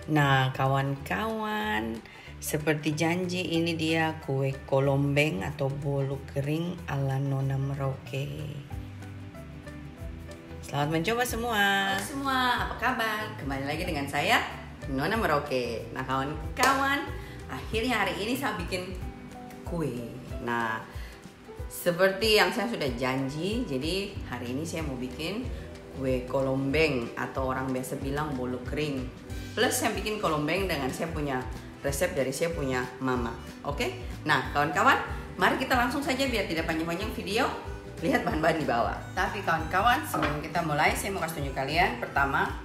Nah, kawan-kawan, seperti janji ini dia kue kolombeng atau bolu kering ala Nona Merauke. Selamat mencoba semua. Halo semua, apa kabar? Kembali lagi dengan saya, Nona Merauke. Nah kawan-kawan, akhirnya hari ini saya bikin kue. Nah, seperti yang saya sudah janji, jadi hari ini saya mau bikin kue kolombeng atau orang biasa bilang bolu kering. Plus saya bikin kolombeng dengan saya punya resep dari saya punya mama. Oke? Nah kawan-kawan, mari kita langsung saja biar tidak panjang-panjang video. Lihat bahan-bahan di bawah. Tapi kawan-kawan, sebelum kita mulai, saya mau kasih tunjuk kalian. Pertama,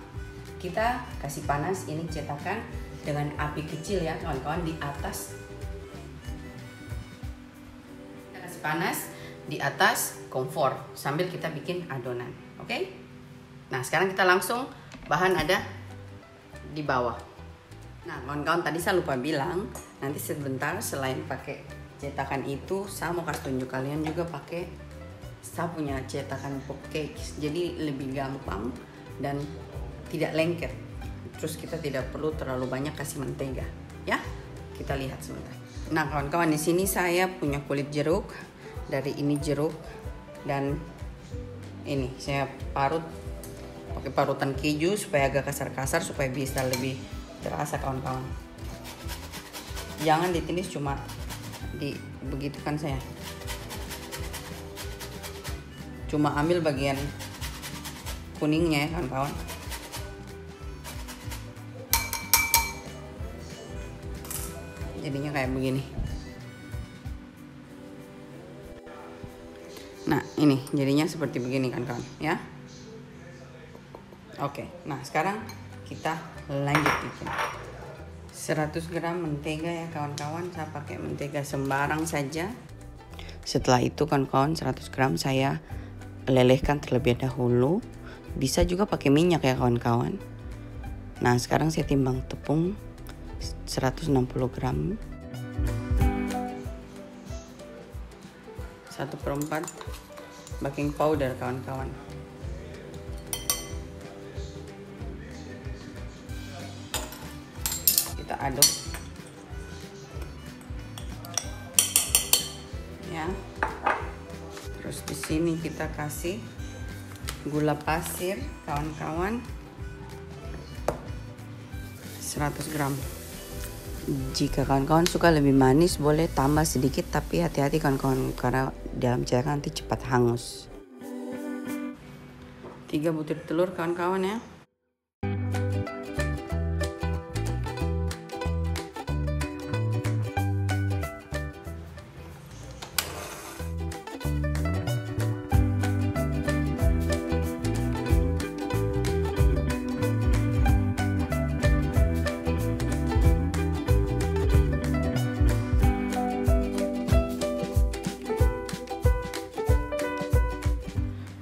kita kasih panas ini cetakan dengan api kecil ya kawan-kawan di atas. Kita kasih panas di atas kompor sambil kita bikin adonan. Oke? Nah sekarang kita langsung bahan ada di bawah. Nah kawan-kawan, tadi saya lupa bilang, nanti sebentar selain pakai cetakan itu, saya mau kasih tunjuk kalian juga pakai saya punya cetakan cupcake, jadi lebih gampang dan tidak lengket. Terus kita tidak perlu terlalu banyak kasih mentega, ya. Kita lihat sebentar. Nah kawan-kawan, di sini saya punya kulit jeruk. Dari ini jeruk dan ini saya parut pakai parutan keju supaya agak kasar-kasar supaya bisa lebih terasa kawan-kawan. Jangan ditinis, cuma begitukan saya. Cuma ambil bagian kuningnya ya kawan-kawan. Jadinya kayak begini. Nah ini jadinya seperti begini kawan-kawan ya. Oke, nah sekarang kita lanjut bikin 100 gram mentega ya kawan-kawan. Saya pakai mentega sembarang saja. Setelah itu kawan-kawan, 100 gram saya lelehkan terlebih dahulu. Bisa juga pakai minyak ya kawan-kawan. Nah sekarang saya timbang tepung 160 gram, 1/4 baking powder kawan-kawan. Kita aduk ya. Terus di sini kita kasih gula pasir kawan-kawan 100 gram. Jika kawan-kawan suka lebih manis boleh tambah sedikit, tapi hati-hati kawan-kawan karena dalam cetakan nanti cepat hangus. 3 butir telur kawan-kawan ya.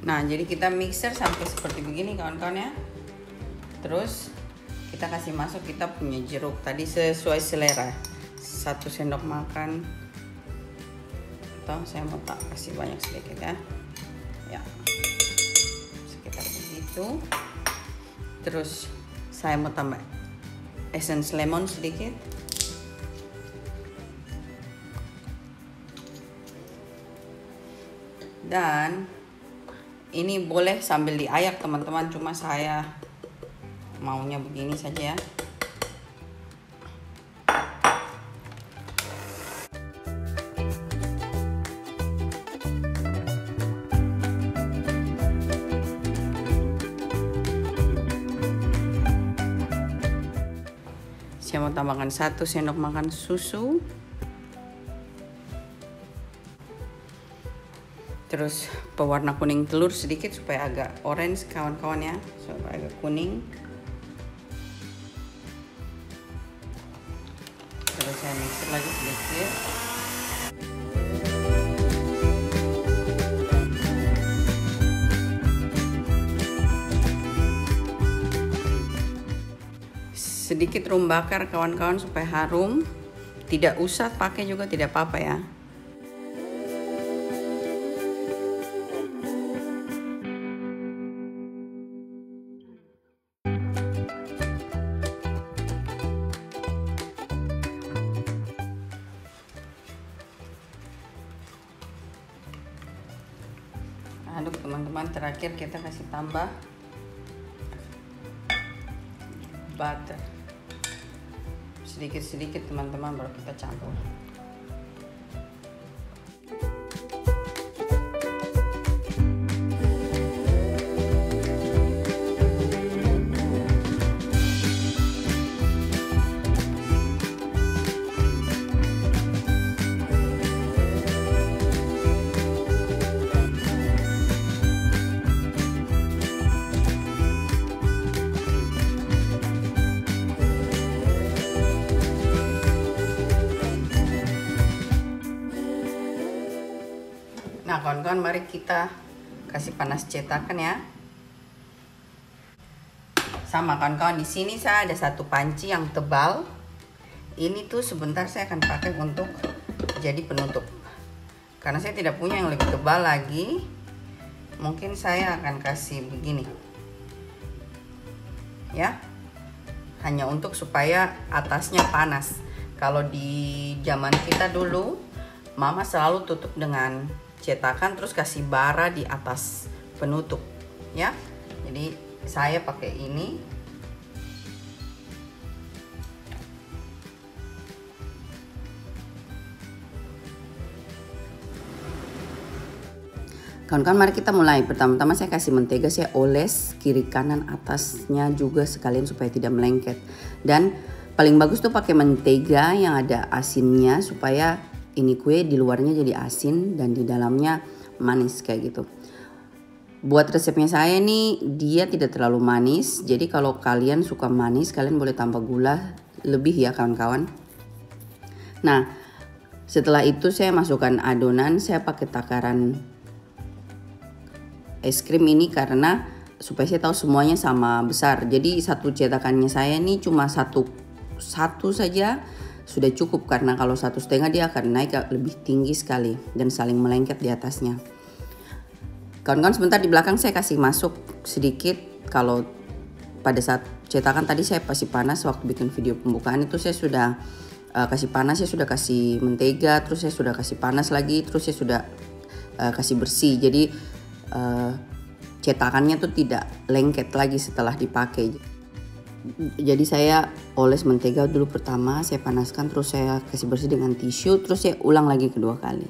Nah jadi kita mixer sampai seperti begini kawan-kawan ya. Terus kita kasih masuk kita punya jeruk tadi sesuai selera, 1 sendok makan, atau saya mau tak kasih banyak sedikit ya sekitar begitu. Terus saya mau tambah essence lemon sedikit. Dan ini boleh sambil diayak teman-teman, cuma saya maunya begini saja ya. Saya mau tambahkan 1 sendok makan susu. Terus pewarna kuning telur sedikit supaya agak orange kawan-kawan ya, supaya agak kuning. Terus saya mixer lagi sedikit. Sedikit rum bakar kawan-kawan supaya harum. Tidak usah pakai juga tidak apa-apa ya. aduk teman-teman. Terakhir kita kasih tambah butter sedikit-sedikit teman-teman, baru kita campur. Nah kawan-kawan, mari kita kasih panas cetakan ya. Sama kawan-kawan, di sini saya ada satu panci yang tebal. Ini tuh sebentar saya akan pakai untuk jadi penutup. Karena saya tidak punya yang lebih tebal lagi, mungkin saya akan kasih begini. Ya. Hanya untuk supaya atasnya panas. Kalau di zaman kita dulu, mama selalu tutup dengan cetakan terus kasih bara di atas penutup ya. Jadi saya pakai ini. Kawan-kawan, mari kita mulai. Pertama-tama saya kasih mentega, saya oles kiri kanan atasnya juga sekalian supaya tidak melengket. Dan paling bagus tuh pakai mentega yang ada asinnya supaya ini kue di luarnya jadi asin dan di dalamnya manis kayak gitu. Buat resepnya saya nih, dia tidak terlalu manis. Jadi kalau kalian suka manis, kalian boleh tambah gula lebih ya kawan-kawan. Nah, setelah itu saya masukkan adonan. Saya pakai takaran es krim ini karena supaya saya tahu semuanya sama besar. Jadi satu cetakannya saya nih cuma satu saja sudah cukup, karena kalau 1,5 dia akan naik lebih tinggi sekali dan saling melengket di atasnya. Kawan-kawan, sebentar di belakang saya kasih masuk sedikit. Kalau pada saat cetakan tadi saya kasih panas waktu bikin video pembukaan itu, saya sudah kasih panas, saya sudah kasih mentega, terus saya sudah kasih panas lagi, terus saya sudah kasih bersih. Jadi cetakannya tuh tidak lengket lagi setelah dipakai. Jadi saya oles mentega dulu pertama, saya panaskan, terus saya kasih bersih dengan tisu, terus saya ulang lagi kedua kali.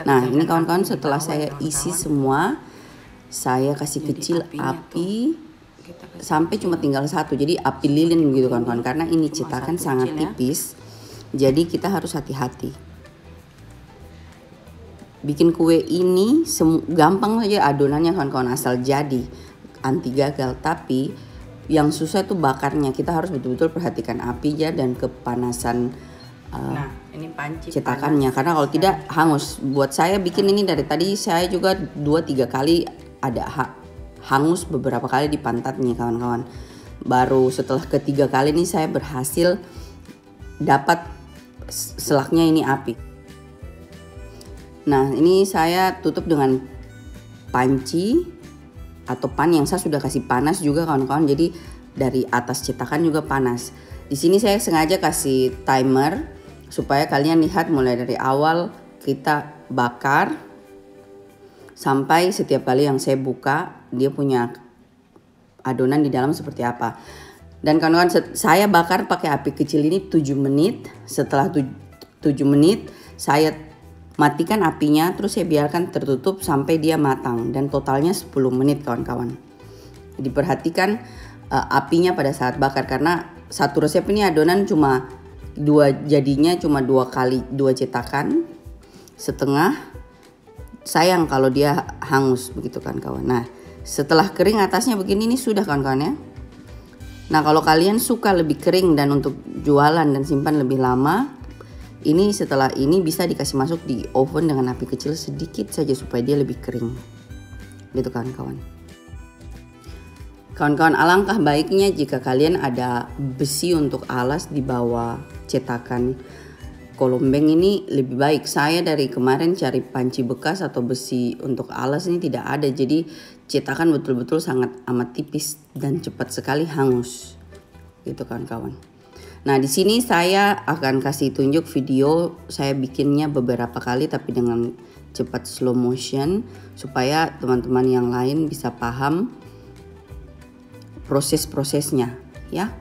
Nah ini kawan-kawan, setelah saya isi semua, saya kasih kecil api sampai cuma tinggal satu. Jadi api lilin gitu kawan-kawan, karena ini cetakan sangat tipis, jadi kita harus hati-hati. Bikin kue ini gampang saja adonannya kawan-kawan, asal jadi, anti gagal. Tapi yang susah itu bakarnya. Kita harus betul-betul perhatikan api ya dan kepanasan ini panci cetakannya panas. Karena kalau tidak hangus. Buat saya bikin ini dari tadi saya juga 2-3 kali ada hangus beberapa kali di pantatnya kawan-kawan. Baru setelah ketiga kali ini saya berhasil dapat selaknya ini api. Nah ini saya tutup dengan panci atau pan yang saya sudah kasih panas juga kawan-kawan. Jadi dari atas cetakan juga panas. Di sini saya sengaja kasih timer supaya kalian lihat mulai dari awal kita bakar sampai setiap kali yang saya buka dia punya adonan di dalam seperti apa. Dan kawan-kawan, saya bakar pakai api kecil ini 7 menit. Setelah 7 menit saya matikan apinya, terus saya biarkan tertutup sampai dia matang, dan totalnya 10 menit kawan-kawan. Diperhatikan apinya pada saat bakar, karena satu resep ini adonan cuma jadinya cuma 2 kali 2 cetakan setengah. Sayang kalau dia hangus begitu kan kawan. Nah setelah kering atasnya begini, ini sudah kawan-kawan ya. Nah kalau kalian suka lebih kering dan untuk jualan dan simpan lebih lama, ini setelah ini bisa dikasih masuk di oven dengan api kecil sedikit saja supaya dia lebih kering. Gitu kawan-kawan. Kawan-kawan, alangkah baiknya jika kalian ada besi untuk alas di bawah cetakan kolombeng ini lebih baik. Saya dari kemarin cari panci bekas atau besi untuk alas ini tidak ada. Jadi cetakan betul-betul sangat amat tipis dan cepat sekali hangus. Gitu kawan-kawan. Nah di sini saya akan kasih tunjuk video saya bikinnya beberapa kali tapi dengan cepat slow motion supaya teman-teman yang lain bisa paham proses-prosesnya ya.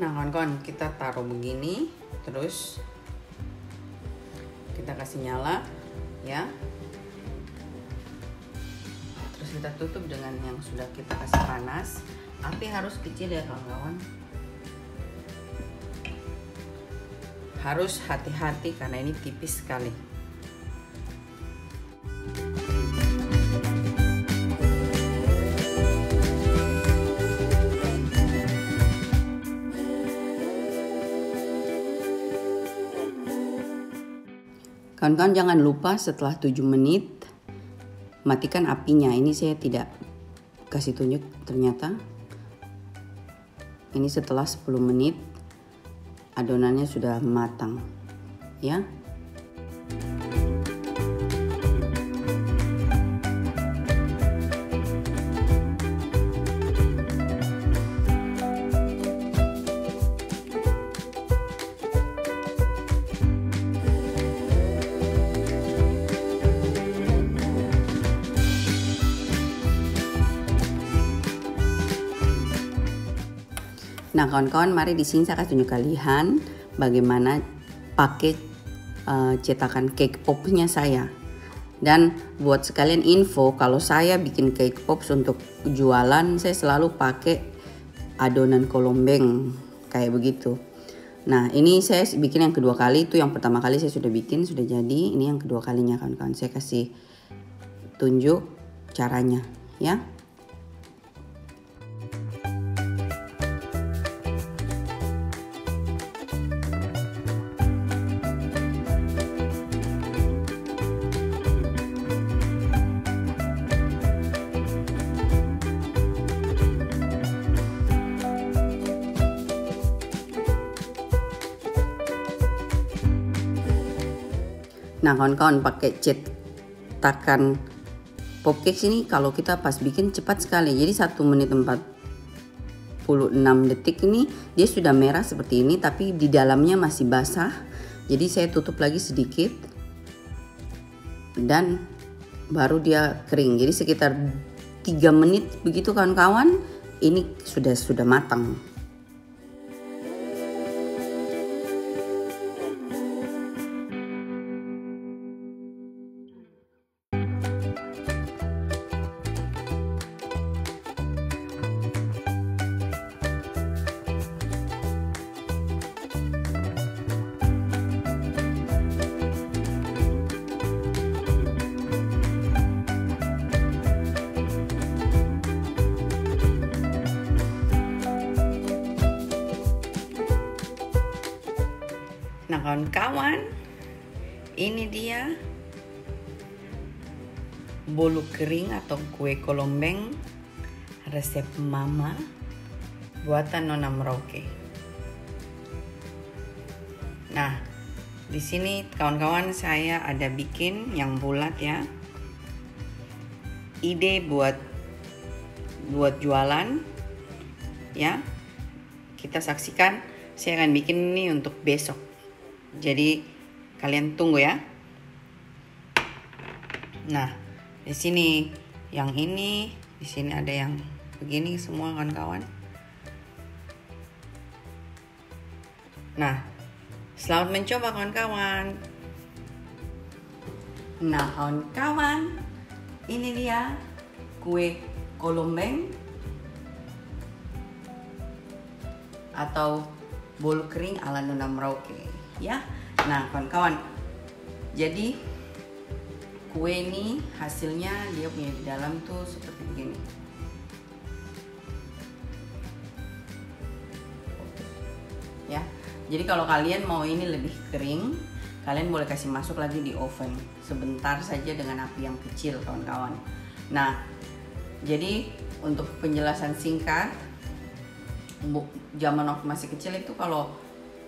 Nah kawan-kawan, kita taruh begini, terus kita kasih nyala ya, terus kita tutup dengan yang sudah kita kasih panas. Api harus kecil ya kawan-kawan, harus hati-hati karena ini tipis sekali. Kawan-kawan jangan lupa setelah 7 menit matikan apinya. Ini saya tidak kasih tunjuk ternyata. Ini setelah 10 menit adonannya sudah matang ya. Nah kawan-kawan, mari di sini saya kasih tunjuk kalian bagaimana pakai cetakan cake popnya saya. Dan buat sekalian info, kalau saya bikin cake pops untuk jualan, saya selalu pakai adonan colombeng kayak begitu. Nah ini saya bikin yang kedua kali, itu yang pertama kali saya sudah bikin, sudah jadi. Ini yang kedua kalinya kawan-kawan, saya kasih tunjuk caranya ya. Nah kawan-kawan, pakai cetakan popcakes ini kalau kita pas bikin cepat sekali. Jadi 1 menit 46 detik ini dia sudah merah seperti ini, tapi di dalamnya masih basah. Jadi saya tutup lagi sedikit dan baru dia kering. Jadi sekitar 3 menit begitu kawan-kawan, ini sudah matang. Nah kawan-kawan, ini dia bolu kering atau kue colombeng resep mama buatan Nona Merauke. Nah, di sini kawan-kawan saya ada bikin yang bulat ya. Ide buat jualan ya. Kita saksikan, saya akan bikin ini untuk besok. Jadi kalian tunggu ya. Nah, di sini yang ini, di sini ada yang begini semua kawan-kawan. Nah, Selamat mencoba kawan-kawan. Nah kawan-kawan, ini dia kue kolombeng atau bolu kering ala Nona Merauke ya. Nah kawan-kawan, jadi kue ini hasilnya dia punya di dalam tuh seperti begini. Ya, jadi kalau kalian mau ini lebih kering, kalian boleh kasih masuk lagi di oven sebentar saja dengan api yang kecil kawan-kawan. Nah, jadi untuk penjelasan singkat, zaman waktu masih kecil itu kalau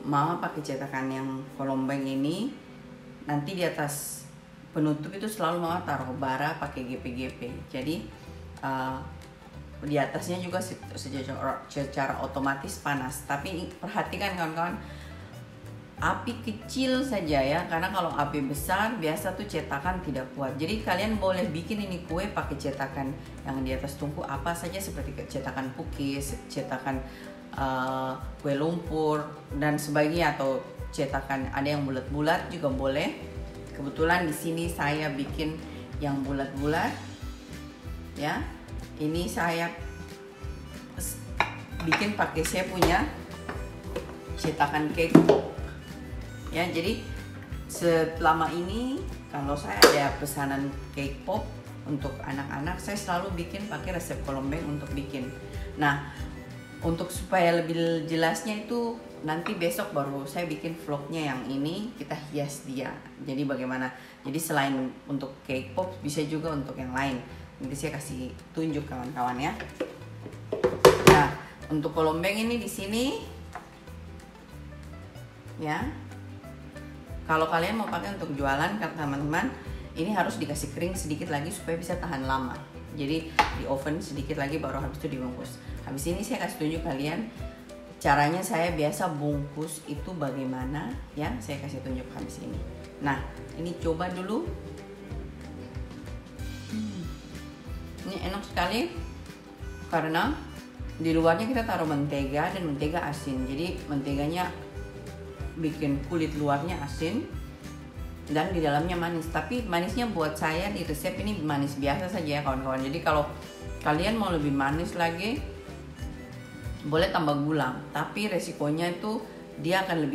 mama pakai cetakan yang kolombeng ini, nanti di atas penutup itu selalu mama taruh bara pakai GP-GP. Jadi di atasnya juga secara otomatis panas. Tapi perhatikan kawan-kawan, api kecil saja ya, karena kalau api besar biasa tuh cetakan tidak kuat. Jadi kalian boleh bikin ini kue pakai cetakan yang di atas tungku apa saja, seperti cetakan pukis, cetakan kue lumpur dan sebagainya, atau cetakan ada yang bulat-bulat juga boleh. Kebetulan di sini saya bikin yang bulat-bulat ya. Ini saya bikin pakai saya punya cetakan cake pop ya. Jadi selama ini kalau saya ada pesanan cake pop untuk anak-anak, saya selalu bikin pakai resep kolombeng untuk bikin. Nah, untuk supaya lebih jelasnya itu nanti besok baru saya bikin vlognya yang ini, kita hias dia. Jadi bagaimana? Jadi selain untuk cake pop bisa juga untuk yang lain. Nanti saya kasih tunjuk kawan-kawan ya. Nah, untuk kolombeng ini di sini ya. Kalau kalian mau pakai untuk jualan teman-teman, ini harus dikasih kering sedikit lagi supaya bisa tahan lama. Jadi di oven sedikit lagi baru habis itu dibungkus. Habis ini saya kasih tunjuk kalian caranya saya biasa bungkus itu bagaimana ya. Saya kasih tunjuk habis ini. Nah, ini coba dulu. Ini enak sekali karena di luarnya kita taruh mentega dan mentega asin. Jadi menteganya bikin kulit luarnya asin dan di dalamnya manis. Tapi manisnya buat saya di resep ini manis biasa saja ya kawan-kawan. Jadi kalau kalian mau lebih manis lagi boleh tambah gula. Tapi resikonya itu dia akan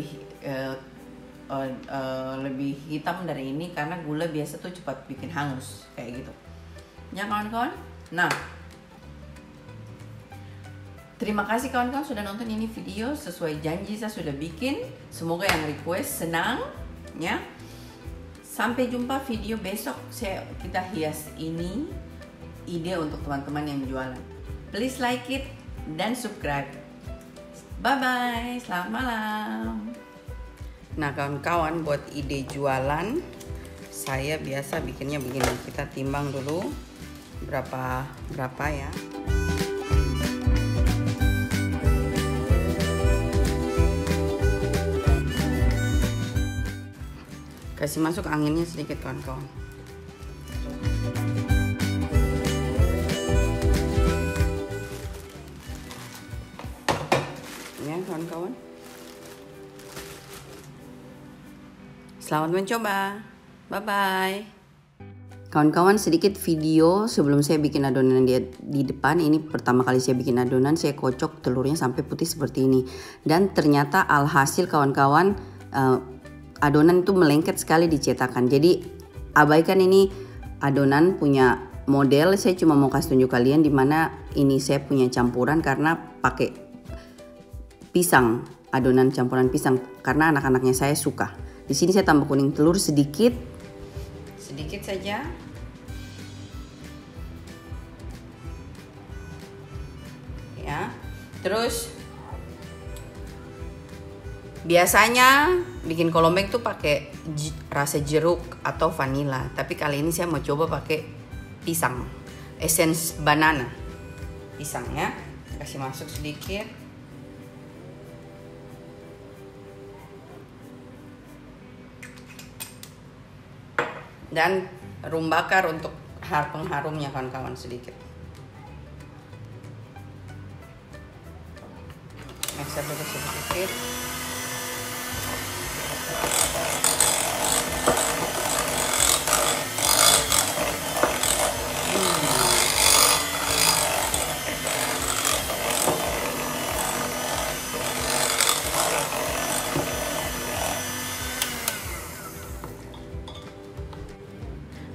lebih hitam dari ini karena gula biasa tuh cepat bikin hangus kayak gitu. Ya kawan-kawan. Nah, terima kasih kawan-kawan sudah nonton ini video. Sesuai janji saya sudah bikin. Semoga yang request senang ya. Sampai jumpa video besok. Kita hias ini ide untuk teman-teman yang jualan. Please like it dan subscribe. Bye bye. Selamat malam. Nah kawan-kawan, buat ide jualan saya biasa bikinnya begini. Kita timbang dulu berapa ya. Kasih masuk anginnya sedikit kawan-kawan. Ya kawan-kawan. Selamat mencoba. Bye bye. Kawan-kawan, sedikit video sebelum saya bikin adonan di depan. Ini pertama kali saya bikin adonan, saya kocok telurnya sampai putih seperti ini. Dan ternyata alhasil kawan-kawan, adonan itu melengket sekali di cetakan. Jadi abaikan ini adonan punya model. Saya cuma mau kasih tunjuk kalian di mana ini saya punya campuran karena pakai pisang, adonan campuran pisang karena anak-anaknya saya suka. Di sini saya tambah kuning telur sedikit saja. Ya. Terus biasanya bikin kolombeng tuh pakai rasa jeruk atau vanila, tapi kali ini saya mau coba pakai pisang, essence banana, pisangnya kasih masuk sedikit. Dan rum bakar untuk pengharumnya kawan-kawan sedikit. Mixer dulu sedikit.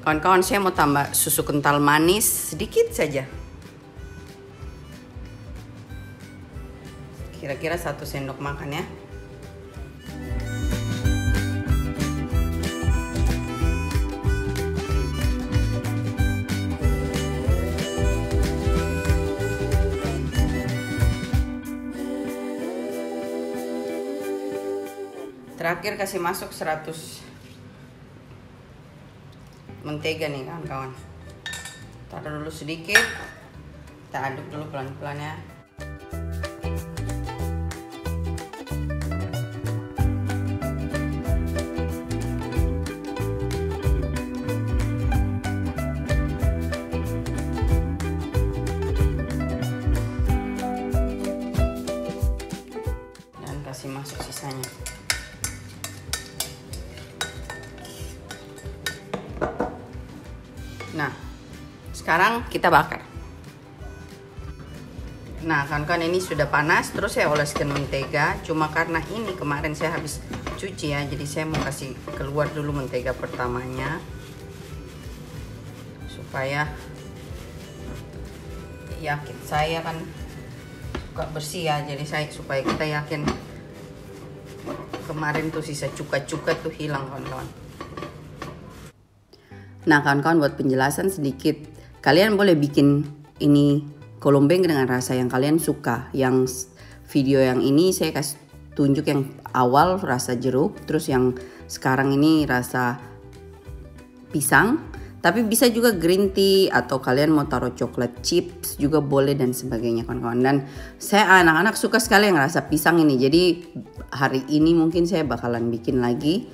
Kawan-kawan, saya mau tambah susu kental manis sedikit saja. Kira-kira 1 sendok makan ya. Terakhir kasih masuk 100 mentega nih kawan-kawan. Taruh dulu sedikit, kita aduk dulu pelan-pelan ya. Dan kasih masuk sisanya. Nah, sekarang kita bakar. Nah, kawan-kawan, ini sudah panas. Terus saya oleskan mentega. Cuma karena ini kemarin saya habis cuci ya, jadi saya mau kasih keluar dulu mentega pertamanya, supaya yakin. Saya kan suka bersih ya, jadi supaya kita yakin kemarin tuh sisa cuka-cuka tuh hilang kawan-kawan. Nah kawan-kawan, buat penjelasan sedikit, kalian boleh bikin ini kolombeng dengan rasa yang kalian suka. Yang video yang ini saya kasih tunjuk yang awal rasa jeruk, terus yang sekarang ini rasa pisang. Tapi bisa juga green tea, atau kalian mau taruh coklat chips juga boleh dan sebagainya kawan-kawan. Dan saya anak-anak suka sekali yang rasa pisang ini, jadi hari ini mungkin saya bakalan bikin lagi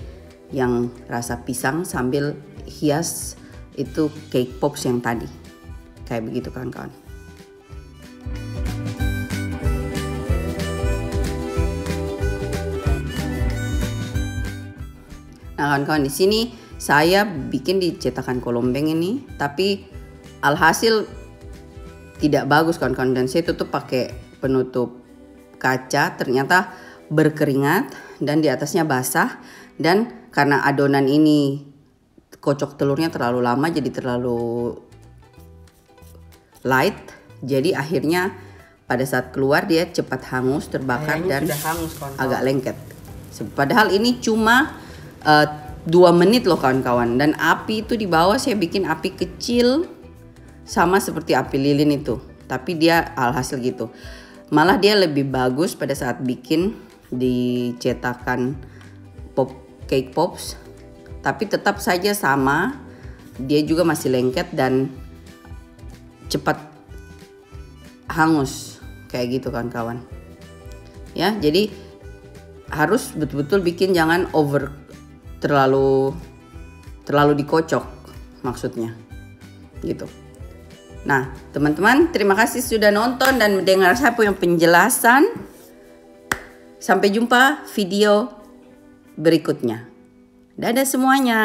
yang rasa pisang sambil hias itu cake pops yang tadi. Kayak begitu kawan-kawan. Nah kawan-kawan, di sini saya bikin di cetakan kolombeng ini, tapi alhasil tidak bagus kawan-kawan, dan saya tutup pakai penutup kaca, ternyata berkeringat dan di atasnya basah. Dan karena adonan ini kocok telurnya terlalu lama, jadi terlalu light, jadi akhirnya pada saat keluar dia cepat hangus, terbakar dan hangus, agak lengket. Padahal ini cuma 2 menit loh kawan-kawan, dan api itu di bawah saya bikin api kecil sama seperti api lilin itu, tapi dia alhasil gitu. Malah dia lebih bagus pada saat bikin di cetakan cake pops, tapi tetap saja sama, dia juga masih lengket dan cepat hangus kayak gitu kawan-kawan ya. Jadi harus betul-betul bikin, jangan over, terlalu dikocok maksudnya gitu. Nah teman-teman, terima kasih sudah nonton dan mendengar saya punya penjelasan. Sampai jumpa video berikutnya. Dadah semuanya.